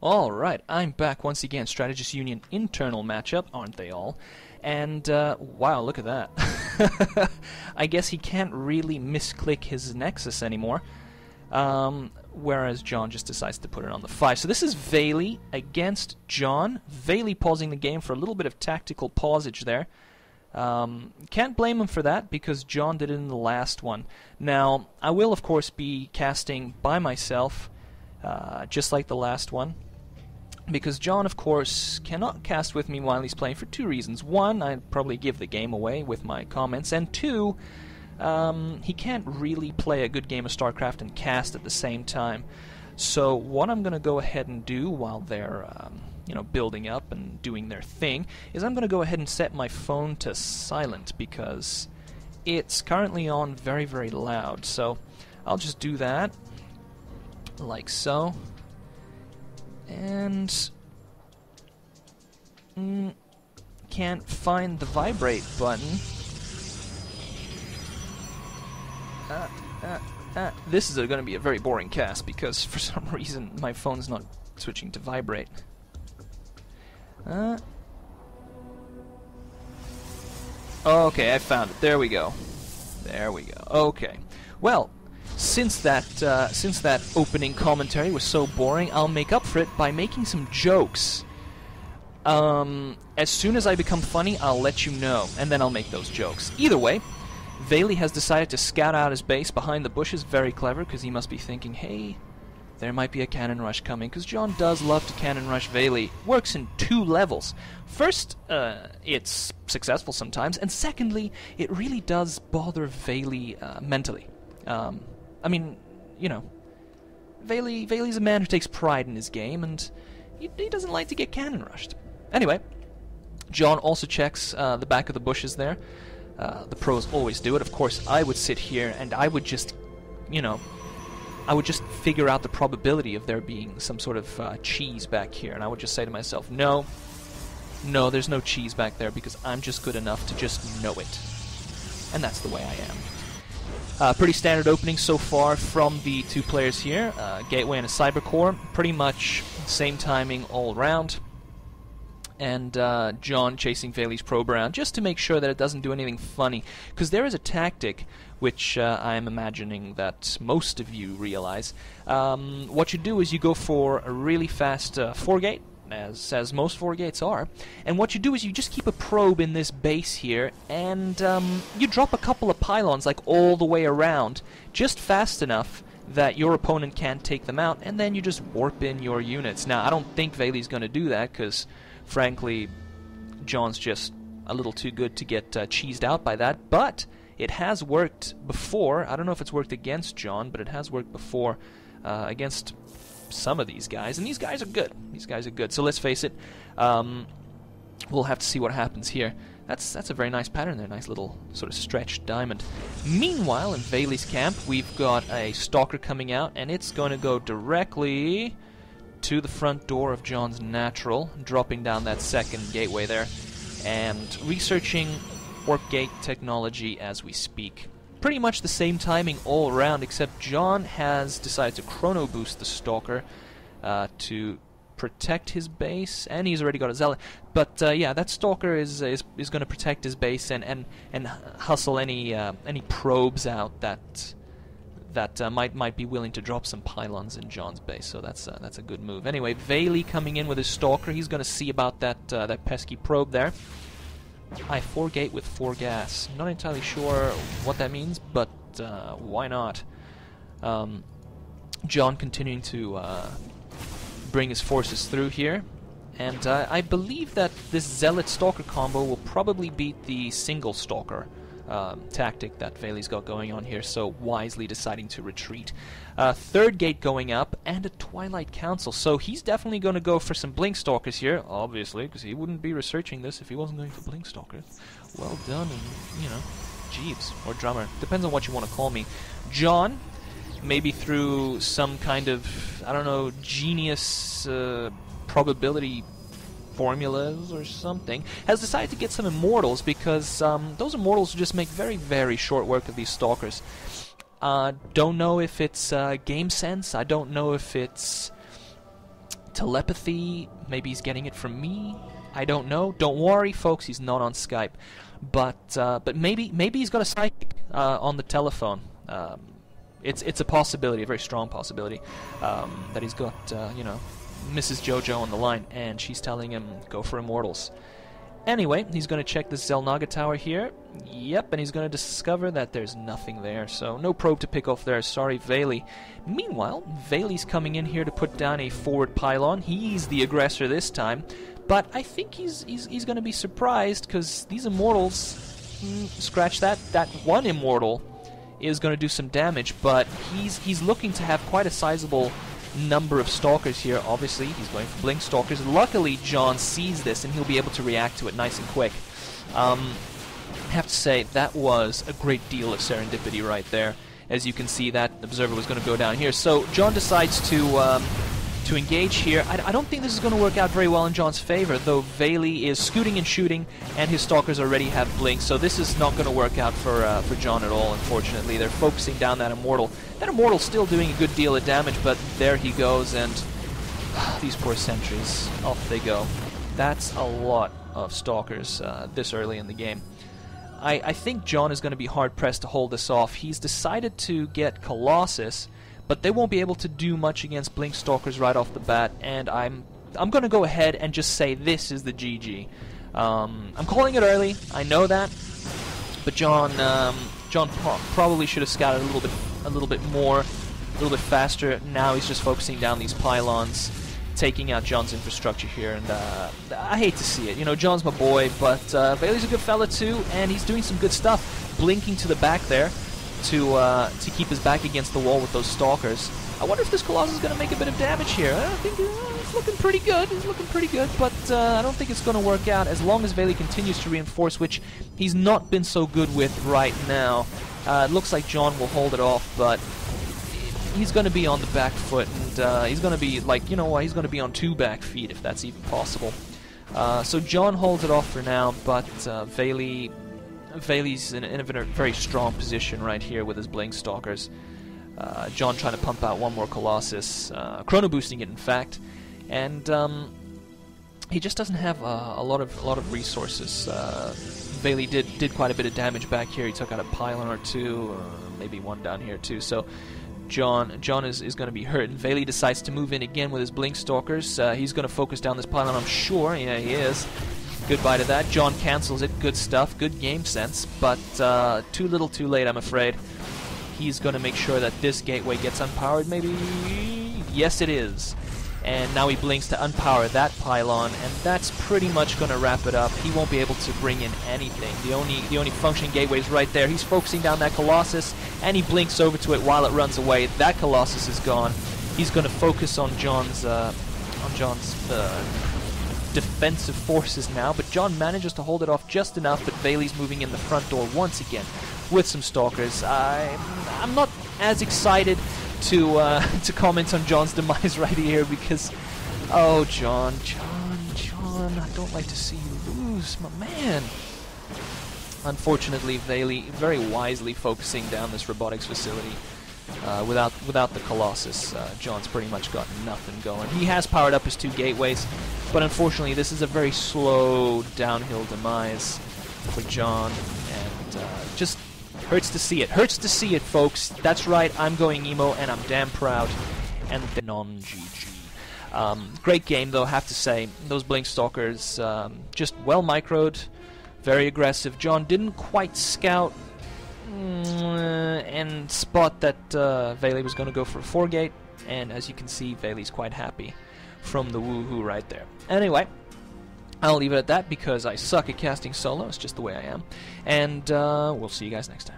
Alright, I'm back once again. Strategist Union internal matchup, aren't they all? And, wow, look at that. I guess he can't really misclick his Nexus anymore. Whereas John just decides to put it on the 5. So this is Valy against John. Valy pausing the game for a little bit of tactical pausage there. Can't blame him for that, because John did it in the last one. Now, I will, of course, be casting by myself, just like the last one. Because John, of course, cannot cast with me while he's playing for two reasons. One, I'd probably give the game away with my comments. And two, he can't really play a good game of StarCraft and cast at the same time. So what I'm going to go ahead and do while they're building up and doing their thing is I'm going to go ahead and set my phone to silent, because it's currently on very, very loud. So I'll just do that, like so. And can't find the vibrate button. This is going to be a very boring cast, because for some reason my phone's not switching to vibrate. Okay, I found it. There we go. There we go. Okay. Well, since that opening commentary was so boring, I'll make up for it by making some jokes. As soon as I become funny, I'll let you know, and then I'll make those jokes. Either way, Valy has decided to scout out his base behind the bushes. Very clever, because he must be thinking, hey, there might be a cannon rush coming, because John does love to cannon rush Valy. Works in 2 levels. First, it's successful sometimes, and secondly, it really does bother Valy mentally. I mean, you know, Valy's a man who takes pride in his game, and he doesn't like to get cannon rushed. Anyway, John also checks the back of the bushes there. The pros always do it. Of course, I would sit here and I would just, I would just figure out the probability of there being some sort of cheese back here, and I would just say to myself, no, there's no cheese back there, because I'm just good enough to just know it. And that's the way I am. Pretty standard opening so far from the 2 players here. Gateway and a Cyber Core. Pretty much same timing all around. And John chasing Valy's probe around just to make sure that it doesn't do anything funny. Because there is a tactic which I'm imagining that most of you realize. What you do is you go for a really fast 4-gate, as most 4-gates are, and what you do is you just keep a probe in this base here, and you drop a couple of pylons like all the way around, just fast enough that your opponent can't take them out, and then you just warp in your units. Now, I don't think Valy's going to do that, because frankly, John's just a little too good to get cheesed out by that, but it has worked before. I don't know if it's worked against John, but it has worked before against some of these guys, and these guys are good. These guys are good. So let's face it, we'll have to see what happens here. That's a very nice pattern there, nice little sort of stretched diamond. Meanwhile, in Valy's camp, we've got a Stalker coming out, and it's going to go directly to the front door of John's natural, dropping down that second gateway there, and researching warp gate technology as we speak. Pretty much the same timing all around, except John has decided to chrono boost the Stalker to protect his base, and he's already got a Zealot. But yeah, that Stalker is going to protect his base and hustle any probes out that might be willing to drop some pylons in John's base. So that's a good move. Anyway, Valy coming in with his Stalker. He's going to see about that pesky probe there. I 4-gate with 4 gas. Not entirely sure what that means, but why not? John continuing to bring his forces through here, and I believe that this Zealot Stalker combo will probably beat the single Stalker tactic that Valy's got going on here, so wisely deciding to retreat. 3rd gate going up, and a Twilight Council, so he's definitely going to go for some Blink Stalkers here, obviously, because he wouldn't be researching this if he wasn't going for Blink Stalkers. Well done, and, Jeeves, or Drummer, depends on what you want to call me. John, maybe through some kind of, I don't know, genius probability formulas or something, has decided to get some Immortals, because those Immortals just make very, very short work of these Stalkers. Don't know if it's game sense, I don't know if it's telepathy. Maybe he's getting it from me. I don't know. Don't worry, folks. He's not on Skype, but maybe he's got a psychic on the telephone. It's a possibility, a very strong possibility, that he's got Mrs. JoJo on the line, and she's telling him go for immortals. Anyway, he's going to check this Xel'Naga tower here. Yep, and he's going to discover that there's nothing there, so no probe to pick off there. Sorry, Valy. Meanwhile, Valy's coming in here to put down a forward pylon. He's the aggressor this time, but I think he's going to be surprised, because these immortals, scratch that. That one immortal is going to do some damage, but he's looking to have quite a sizable number of stalkers here. Obviously, he's going for blink stalkers. Luckily, John sees this, and he'll be able to react to it nice and quick. I have to say, that was a great deal of serendipity right there. As you can see, that observer was going to go down here. So John decides to engage here. I don't think this is going to work out very well in John's favor, though Valy is scooting and shooting, and his stalkers already have blink, so this is not going to work out for John at all, unfortunately. They're focusing down that immortal. That immortal's still doing a good deal of damage, but there he goes, and these poor sentries, off they go. That's a lot of stalkers this early in the game. I think John is going to be hard-pressed to hold this off. He's decided to get Colossus, but they won't be able to do much against blink stalkers right off the bat, and I'm going to go ahead and just say this is the GG. I'm calling it early, I know that, but John probably should have scouted a little bit more, a little bit faster. Now he's just focusing down these pylons, taking out John's infrastructure here, and I hate to see it. You know, John's my boy, but Valy's a good fella too, and he's doing some good stuff, blinking to the back there to keep his back against the wall with those stalkers. I wonder if this Colossus is going to make a bit of damage here. I think it's looking pretty good. It's looking pretty good, but I don't think it's going to work out as long as Valy continues to reinforce, which he's not been so good with right now. It looks like John will hold it off, but he's going to be on the back foot, and he's going to be, like, you know what, he's going to be on 2 back feet, if that's even possible. So John holds it off for now, but Valy's in a very strong position right here with his blink stalkers. John trying to pump out one more Colossus, chrono boosting it in fact, and he just doesn't have a lot of resources. Valy did quite a bit of damage back here. He took out a pylon or two, maybe one down here too. So John is going to be hurt, and Valy decides to move in again with his blink stalkers. He's going to focus down this pylon, I'm sure. Yeah, he is. Goodbye to that. John cancels it. Good stuff. Good game sense. But too little too late, I'm afraid. He's going to make sure that this gateway gets unpowered, maybe? Yes, it is. And now he blinks to unpower that pylon, and that's pretty much going to wrap it up. He won't be able to bring in anything. The only functioning gateway is right there. He's focusing down that Colossus, and he blinks over to it while it runs away. That Colossus is gone. He's going to focus on John's defensive forces now, but John manages to hold it off just enough. But Valy's moving in the front door once again with some stalkers. I'm not as excited to comment on John's demise right here, because John, I don't like to see you lose, my man. Unfortunately, Valy very wisely focusing down this robotics facility. Without the Colossus, John's pretty much got nothing going. He has powered up his 2 gateways, but unfortunately this is a very slow downhill demise for John, and just hurts to see it. Hurts to see it, folks. That's right, I'm going emo, and I'm damn proud. And non-GG. Great game, though, I have to say. Those blink stalkers, just well microed, very aggressive. John didn't quite scout and spot that Valy was going to go for a 4-gate, and as you can see, Valy's quite happy from the woohoo right there. Anyway, I'll leave it at that because I suck at casting solo. It's just the way I am, and we'll see you guys next time.